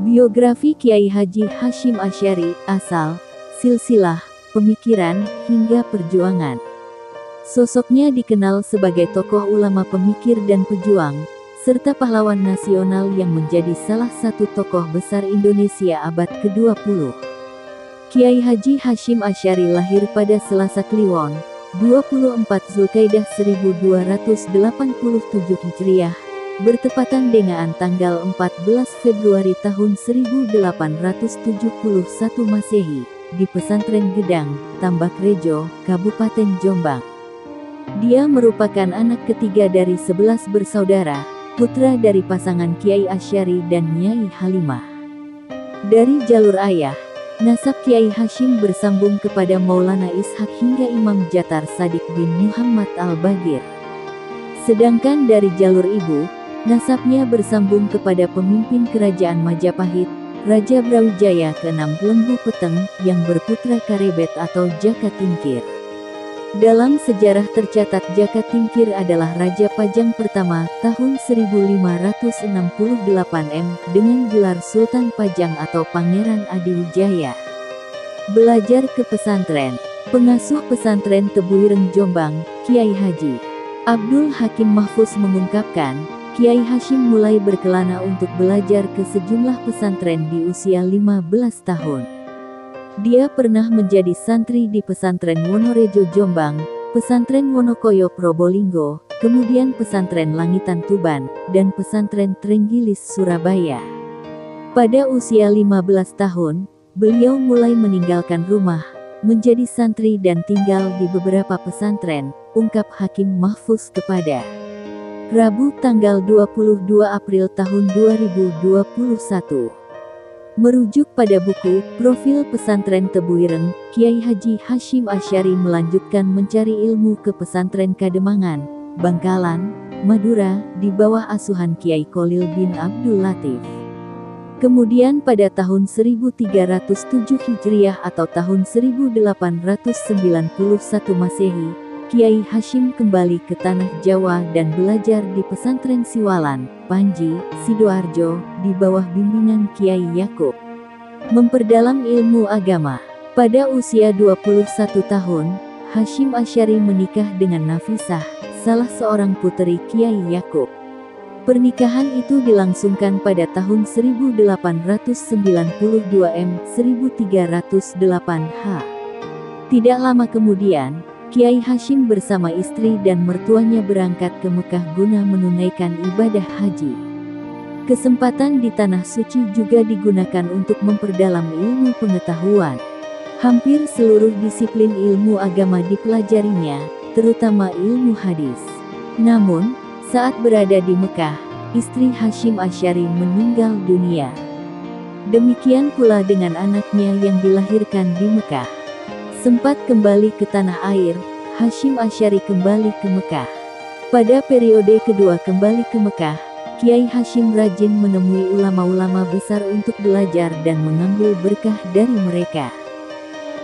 Biografi Kiai Haji Hasyim Asy'ari, asal, silsilah, pemikiran, hingga perjuangan. Sosoknya dikenal sebagai tokoh ulama pemikir dan pejuang, serta pahlawan nasional yang menjadi salah satu tokoh besar Indonesia abad ke-20. Kiai Haji Hasyim Asy'ari lahir pada Selasa Kliwon, 24 Zulkaidah 1287 Hijriah, bertepatan dengan tanggal 14 Februari tahun 1871 Masehi, di Pesantren Gedang, Tambak Rejo, Kabupaten Jombang. Dia merupakan anak ketiga dari 11 bersaudara, putra dari pasangan Kiai Asy'ari dan Nyai Halimah. Dari jalur ayah, nasab Kiai Hasyim bersambung kepada Maulana Ishaq hingga Imam Jatar Shadiq bin Muhammad Al-Bagir. Sedangkan dari jalur ibu, nasabnya bersambung kepada pemimpin kerajaan Majapahit, Raja Brawijaya ke-6 Lembu Peteng, yang berputra Karebet atau Jaka Tingkir. Dalam sejarah tercatat Jaka Tingkir adalah Raja Pajang pertama, tahun 1568 dengan gelar Sultan Pajang atau Pangeran Adiwijaya. Belajar ke pesantren. Pengasuh pesantren Tebu Ireng Jombang, Kiai Haji Abdul Hakim Mahfuz mengungkapkan, Kiai Hasyim mulai berkelana untuk belajar ke sejumlah pesantren di usia 15 tahun. Dia pernah menjadi santri di pesantren Wonorejo Jombang, pesantren Wonokoyo Probolinggo, kemudian pesantren Langitan Tuban, dan pesantren Trenggilis Surabaya. Pada usia 15 tahun, beliau mulai meninggalkan rumah, menjadi santri dan tinggal di beberapa pesantren, ungkap Hakim Mahfuz kepada Rabu tanggal 22 April tahun 2021. Merujuk pada buku Profil Pesantren Tebu Ireng, Kiai Haji Hasyim Asy'ari melanjutkan mencari ilmu ke pesantren Kademangan, Bangkalan, Madura, di bawah asuhan Kiai Kholil bin Abdul Latif. Kemudian pada tahun 1307 Hijriah atau tahun 1891 Masehi, Kiai Hasyim kembali ke tanah Jawa dan belajar di pesantren Siwalan, Panji, Sidoarjo, di bawah bimbingan Kiai Yakub. Memperdalam ilmu agama. Pada usia 21 tahun, Hasyim Asy'ari menikah dengan Nafisah, salah seorang puteri Kiai Yakub. Pernikahan itu dilangsungkan pada tahun 1892 M. 1308 H. Tidak lama kemudian, Kiai Hasyim bersama istri dan mertuanya berangkat ke Mekah guna menunaikan ibadah haji. Kesempatan di Tanah Suci juga digunakan untuk memperdalam ilmu pengetahuan. Hampir seluruh disiplin ilmu agama dipelajarinya, terutama ilmu hadis. Namun, saat berada di Mekah, istri Hasyim Asy'ari meninggal dunia. Demikian pula dengan anaknya yang dilahirkan di Mekah. Sempat kembali ke tanah air, Hasyim Asy'ari kembali ke Mekah. Pada periode kedua kembali ke Mekah, Kiai Hasyim rajin menemui ulama-ulama besar untuk belajar dan mengambil berkah dari mereka.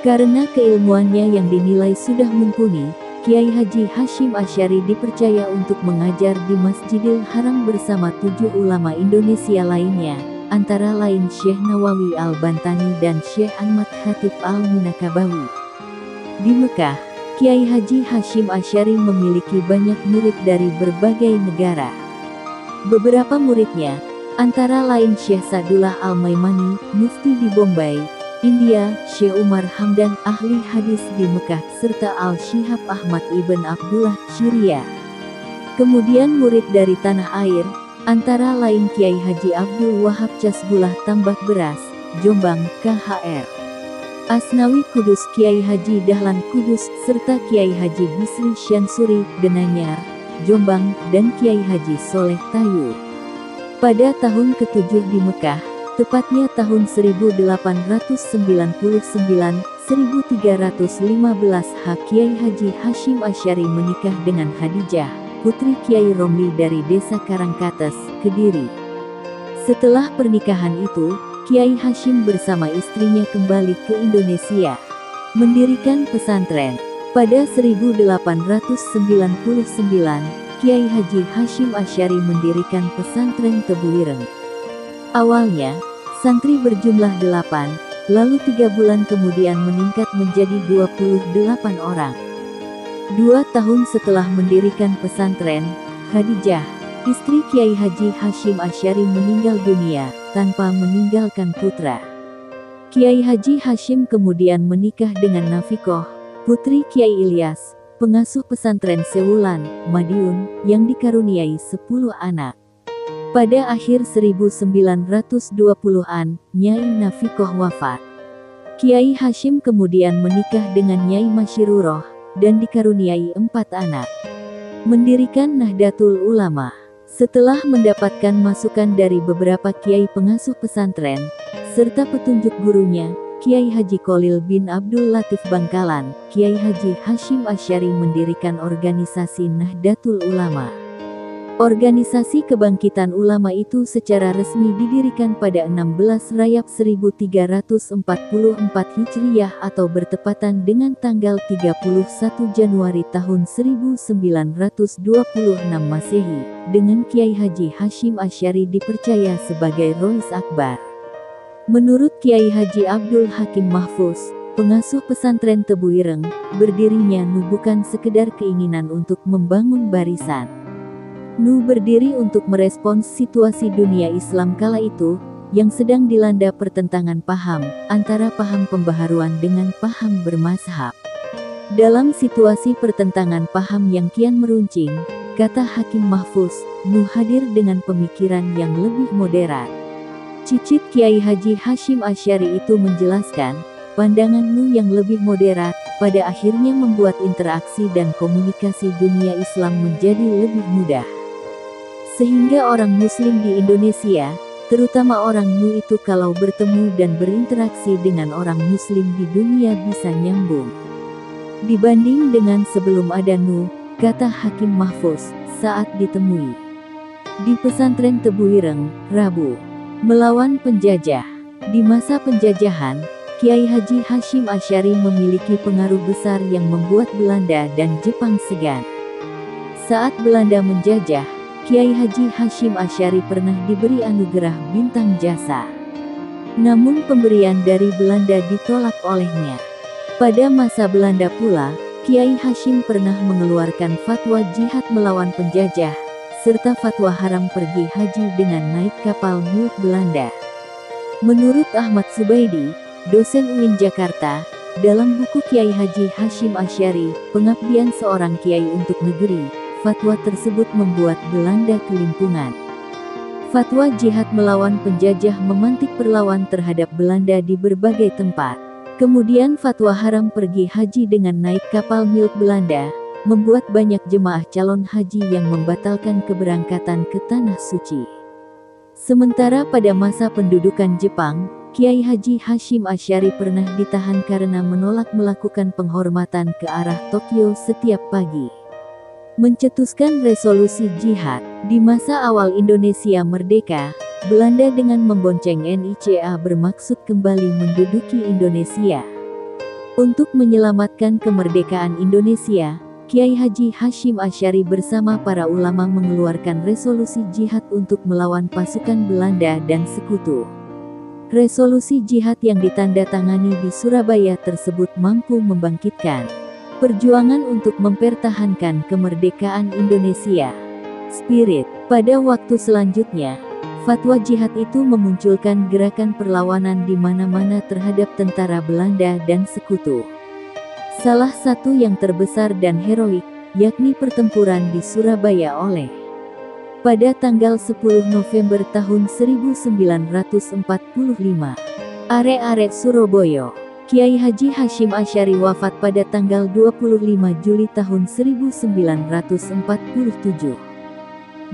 Karena keilmuannya yang dinilai sudah mumpuni, Kiai Haji Hasyim Asy'ari dipercaya untuk mengajar di Masjidil Haram bersama 7 ulama Indonesia lainnya, antara lain Syekh Nawawi Al-Bantani dan Syekh Ahmad Khatib Al-Minakabawi. Di Mekah, Kiai Haji Hasyim Asy'ari memiliki banyak murid dari berbagai negara. Beberapa muridnya, antara lain Syekh Sadullah Al-Maimani, mufti di Bombay, India, Syekh Umar Hamdan, ahli hadis di Mekah, serta Al-Syihab Ahmad Ibn Abdullah, Syria. Kemudian murid dari tanah air, antara lain Kiai Haji Abdul Wahab Casbullah Tambak Beras, Jombang, KHR. Asnawi Kudus, Kiai Haji Dahlan Kudus, serta Kiai Haji Bisri Syansuri, Denanyar, Jombang, dan Kiai Haji Soleh Tayu. Pada tahun ke-7 di Mekah, tepatnya tahun 1899-1315 H. Kiai Haji Hasyim Asy'ari menikah dengan Khadijah, putri Kiai Romli dari desa Karangkates, Kediri. Setelah pernikahan itu, Kiai Hasyim bersama istrinya kembali ke Indonesia, mendirikan pesantren. Pada 1899, Kiai Haji Hasyim Asy'ari mendirikan pesantren Tebu Ireng. Awalnya, Santri berjumlah 8, lalu 3 bulan kemudian meningkat menjadi 28 orang. 2 tahun setelah mendirikan pesantren, Khadijah, istri Kiai Haji Hashim Asy'ari meninggal dunia, tanpa meninggalkan putra. Kiai Haji Hashim kemudian menikah dengan Nafikoh, putri Kiai Ilyas, pengasuh pesantren Sewulan, Madiun, yang dikaruniai 10 anak. Pada akhir 1920-an, Nyai Nafikoh wafat. Kiai Hashim kemudian menikah dengan Nyai Masyiruroh, dan dikaruniai 4 anak. Mendirikan Nahdlatul Ulama. Setelah mendapatkan masukan dari beberapa kiai pengasuh pesantren, serta petunjuk gurunya, Kiai Haji Kholil bin Abdul Latif Bangkalan, Kiai Haji Hashim Asy'ari mendirikan organisasi Nahdlatul Ulama. Organisasi kebangkitan ulama itu secara resmi didirikan pada 16 Rajab 1344 Hijriyah atau bertepatan dengan tanggal 31 Januari tahun 1926 Masehi, dengan Kiai Haji Hashim Asy'ari dipercaya sebagai Rois Akbar. Menurut Kiai Haji Abdul Hakim Mahfuz, pengasuh pesantren Tebu Ireng, berdirinya Nu bukan sekedar keinginan untuk membangun barisan. Nu berdiri untuk merespons situasi dunia Islam kala itu, yang sedang dilanda pertentangan paham, antara paham pembaharuan dengan paham bermazhab. Dalam situasi pertentangan paham yang kian meruncing, kata Hakim Mahfuz, Nu hadir dengan pemikiran yang lebih moderat. Cicit Kiai Haji Hashim Asy'ari itu menjelaskan, pandangan Nu yang lebih moderat, pada akhirnya membuat interaksi dan komunikasi dunia Islam menjadi lebih mudah. Sehingga orang Muslim di Indonesia, terutama orang Nu itu kalau bertemu dan berinteraksi dengan orang Muslim di dunia bisa nyambung. Dibanding dengan sebelum ada Nu, kata Hakim Mahfuz, saat ditemui di pesantren Tebu Ireng, Rabu, melawan penjajah. Di masa penjajahan, Kiai Haji Hashim Asy'ari memiliki pengaruh besar yang membuat Belanda dan Jepang segan. Saat Belanda menjajah, Kiai Haji Hashim Asy'ari pernah diberi anugerah bintang jasa. Namun pemberian dari Belanda ditolak olehnya. Pada masa Belanda pula, Kiai Hashim pernah mengeluarkan fatwa jihad melawan penjajah, serta fatwa haram pergi haji dengan naik kapal milik Belanda. Menurut Ahmad Subaidi, dosen UIN Jakarta, dalam buku Kiai Haji Hashim Asy'ari, Pengabdian Seorang Kiai untuk Negeri, fatwa tersebut membuat Belanda kelimpungan. Fatwa jihad melawan penjajah memantik perlawan terhadap Belanda di berbagai tempat. Kemudian fatwa haram pergi haji dengan naik kapal milik Belanda, membuat banyak jemaah calon haji yang membatalkan keberangkatan ke Tanah Suci. Sementara pada masa pendudukan Jepang, Kiai Haji Hashim Asy'ari pernah ditahan karena menolak melakukan penghormatan ke arah Tokyo setiap pagi. Mencetuskan resolusi jihad. Di masa awal Indonesia merdeka, Belanda dengan membonceng NICA bermaksud kembali menduduki Indonesia. Untuk menyelamatkan kemerdekaan Indonesia, Kiai Haji Hashim Asy'ari bersama para ulama mengeluarkan resolusi jihad untuk melawan pasukan Belanda dan sekutu. Resolusi jihad yang ditandatangani di Surabaya tersebut mampu membangkitkan perjuangan untuk mempertahankan kemerdekaan Indonesia. Spirit. Pada waktu selanjutnya, fatwa jihad itu memunculkan gerakan perlawanan di mana-mana terhadap tentara Belanda dan sekutu. Salah satu yang terbesar dan heroik, yakni pertempuran di Surabaya oleh. Pada tanggal 10 November tahun 1945, Arek-arek Surabaya, Kiai Haji Hashim Asy'ari wafat pada tanggal 25 Juli tahun 1947.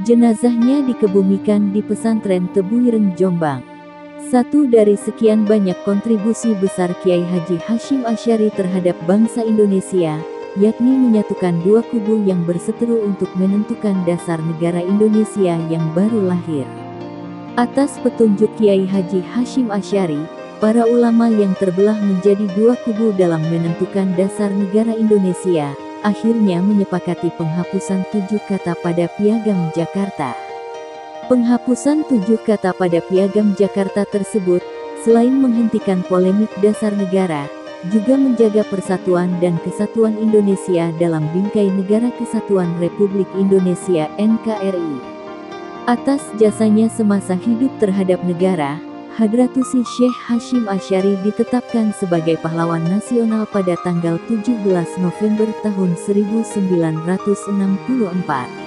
Jenazahnya dikebumikan di pesantren Tebu Ireng, Jombang. Satu dari sekian banyak kontribusi besar Kiai Haji Hashim Asy'ari terhadap bangsa Indonesia, yakni menyatukan dua kubu yang berseteru untuk menentukan dasar negara Indonesia yang baru lahir. Atas petunjuk Kiai Haji Hashim Asy'ari, para ulama yang terbelah menjadi dua kubu dalam menentukan dasar negara Indonesia, akhirnya menyepakati penghapusan 7 kata pada Piagam Jakarta. Penghapusan 7 kata pada Piagam Jakarta tersebut, selain menghentikan polemik dasar negara, juga menjaga persatuan dan kesatuan Indonesia dalam bingkai Negara Kesatuan Republik Indonesia (NKRI). Atas jasanya semasa hidup terhadap negara, Hadratusi Syekh Hasyim Asy'ari ditetapkan sebagai pahlawan nasional pada tanggal 17 November tahun 1964.